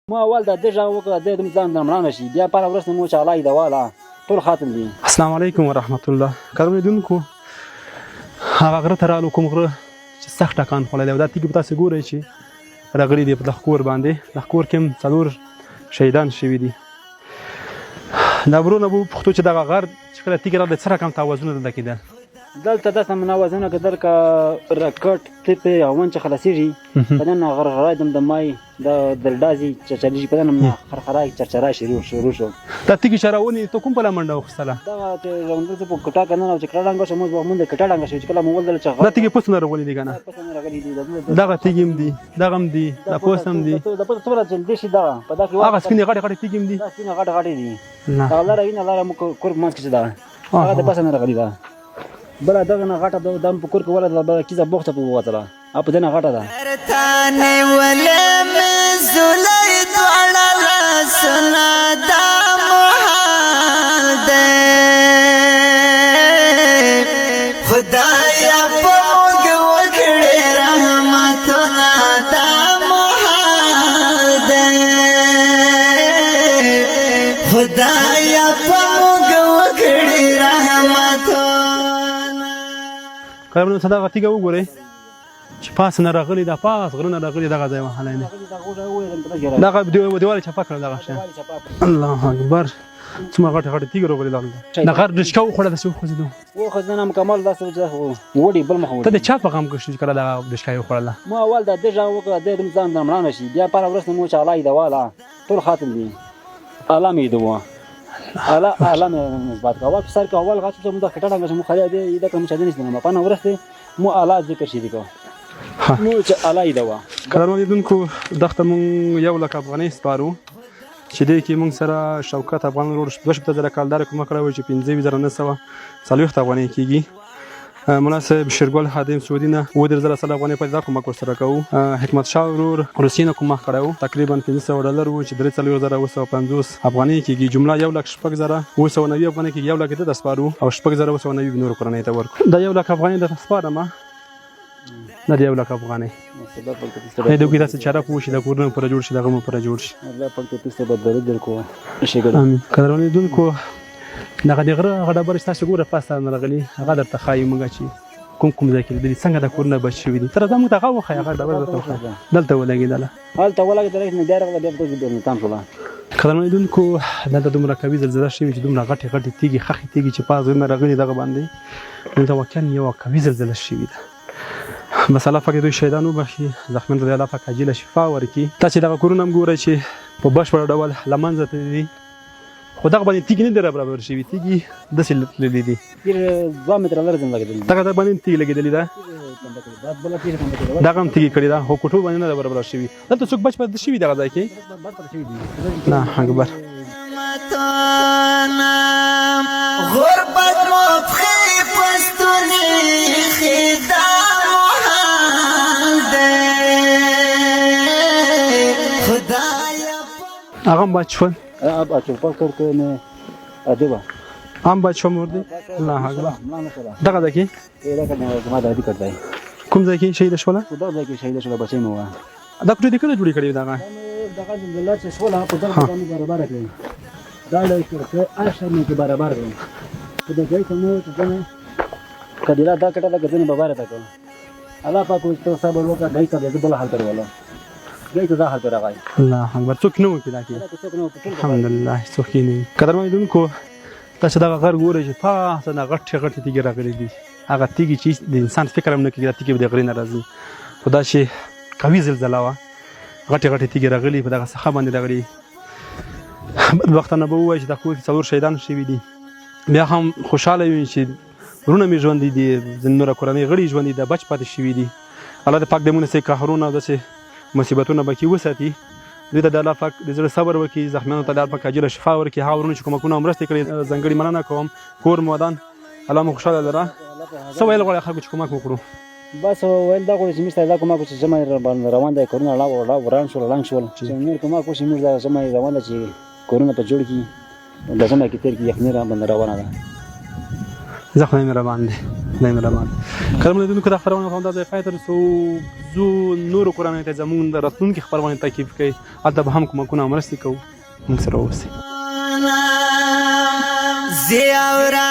ما اول د دې ژغ وکړه د دې ځان درملانه شي بیا پر ورسته مو چې الله دې والا ټول خاتم دي. السلام علیکم ورحمت الله. کارمدونکو هغه غره ته رالو کوم غره چې سخت ټکان خوړلی او دا تیږې په تاسې ګورئ چې راغلي دي په لښکور باندې. لښکور کې هم څلور شهیدان شوي دي. دا ورونه به وپوښتو چې دغه غر چې کله تیږې راغلی څه رقم تعویضونه دلته کېدل؟ دلته داسې مناوزونه کېدل که راکټ تپې او ون چې خلاصېږي په دننه غرغرای دم د مای د دلډازي چرچرېږي په دننه خرخرای چرچرای شروع شو. دا تیږې چې راونې ته کوم بله منډه واخیستله؟ دغه چې راونده په کټا که نه چې کټا ډانګه شو موږ به کټا ډانګه شو چې کله مو ولدل چې دا تیږې پوست نه راغلي دي که نه؟ دغه تیږې هم دي دغه هم دي دا پوست هم دي د پوست څومره جلدي شي دغه په دا کې هغه سپینې غټې غټې تیږې هم دي دا سپینې غټې غټې دي هغه لاره وینه لاره موږ کور په منځ کې چې دغه هغه د پسه نه راغلي ده. بله دغه نه غټه ده دا په کور کې ولده بله کیزه بوخته په ووتله او په دې نه غټه ده. خدایا په موږ وکړې رحمتونه دا محال دی. خدایا په موږ وکړې رحمتونه. کارمنو ته دغه تیږه وګورئ چې پاس نه راغلي دا پاس غره نه راغلي دغه ځای وهلی دی. دغه دیوال چپه کړه دغه شی. الله اکبر څومره غټې غټې تیږې راغلي دغلته. د غر ډشکه وخوړه داسې وخوځېدو وخوځېدنه مکمل داسې وړي بل مخ ته د چا په غم کې شو چې کله دغه ډشکه یې وخوړله؟ ما اول د دې ژغ وکړه د دې ځان درملانه شي بیا پر ورسته مو چې الله دې والا ټول خاتم دي الله مې دوا الله مې نسبت کا اول سر کا اول غاښ چې مو د کټا ډنګ مو خالي دې دا کوم چې دې نشته ما پنه ورسته مو الله ذکر شي دي کو مو چې الله دې دوا. کارمدونکو دغه مونږ 1 لک افغانۍ سپارو چې دې کې مونږ سره شوکت افغان روډ 2 کالدار کومه کړی وه چې 15,940 افغانۍ کېږي. مناسب شیرګل خادم سعودي نه 10,000 افغانۍ په دا کومک ورسره کوو. حکمت شاه ورور روسیې نه کومک کړی و تقریبا $500 و چې 43,950 افغانۍ کېږي. جمله 1,09,990 افغانۍ کېږي. 1 لک د سپارو او 6,990 نورو کورنۍ ته ورکړو. دا 1 لک افغانۍ درته سپارم دا د 1 لک افغانۍ د دوی داسې چاره پوه شي د کورونه پوره جوړ شي دغه مو پوره جوړ شي. الله پاک ته تاسو به درود درکو. امین. کارمدونکو دغه د غره هغه ډبرې ستاسو ګوره پاسته نه راغلي هغه درته ښایي موږ چې کوم ځای کې لیدلي څنګه د کورونه بچ شوي دي. تر دا موږ ته هغه وښایي هغه ډبره درته وښایي دلته ولګېدله هلته ولګېدله چې بیا راغله بیا په تام شوله. کارمدونکو دلته دومره قوي زلزله شوې چې دومره غټې غټې تیږې خښې تیږې چې پاس غرونه راغلي دغه باندې دلته واقعا یوه قوي زلزله شوې ده. بس الله پاک دوی شهیدان وبخښي زخمیانو ته الله پاک عاجله شفا ورکړي. تاسې دغه کورونه هم ګورئ چې په بشپړ ډول له منځه تللي خو دغه باندې تیږې نه دي برابر شوي تیږې داسې تللي دي 2 متره لرې لګېدلي دغه باندې تیږې لګېدلې ده دغه هم تیږې کړې ده خو کوټو باندې نه ده برابر شوي. دلته څوک بچ پاتې شوي دغه ځای کې نه اکبر غربت مو پخې پستونې خدا محال دی. خدایا هغه هم بچ شول اچھا پاکر کو نه ادبا هم بچ شو مردي الله اکبر دغه ځای کې دا کنه ما د دې کړای کوم ځای کې شهید شوله دا ځای کې شهید شوله بچی مو دا کوټه دې کله جوړې کړې دغه د الله چې شوله په دغه باندې برابر کړی دا له کې اشه مې برابر کړی په دې ځای ته نو څنګه کډیلا دا کټه دا غزنه برابر تا کو الله پاک تو صبر وکړه دای ته دې بل حال کړو ځای ته دا حال راغی. الله اکبر څوک نه وکړي دا کې الحمدلله څوک نه. کارمدونکو تاسو دغه غر ګورئ چې پاسه نه غټې غټې تیږې راغلي دي هغه تیږې چې د انسان فکر هم نه کوي دا تیږې به د غرې نه راځي خو دا چې قوي زلزله وه غټې غټې تیږې راغلي په دغه ساحه باندې راغلي. بدبختانه به ووایي چې دا کور کې 4 شهیدان شوي دي بیا هم خوشحاله وي چې ورونه مې ژوندي دي نوره کورنۍ غړي ژوندي ده بچ پاتې شوي دي. الله دې پاک دې موږ نه قهرونه او داسې مصیبتونه به کې وساتي. دوی ته د الله پاک د زړه صبر وکړي زخمیانو ته د الله پاک عاجله شفا ورکړي. هغه ورونه چې کومکونه مرستې کړي ځانګړې مننه کوم کور مو ودان الله مو خوشحاله لره. څه ویل غواړئ خلکو چې کومک وکړو؟ بس ویل دا غواړي چې موږ ته دا کومک وشي زما روان دی کورونه وران شول ړنګ شول چې نور کومک وشي موږ دا زما روان ده چې کورونه په جوړ کړي د زما کې تېر کړي یخني را باندې روانه ده. زه خدای مهربان دی خدای مهربان دی قدرمنو لیدونکو دا خپرونه په همدا ځای پای ته رسوو ځو نورو کورنیو ته زموږ د راتلونکي خپرونې تعقیب کوئ هلته به هم کومکونه او مرستې کوو موږ سره اوسئ زیاورا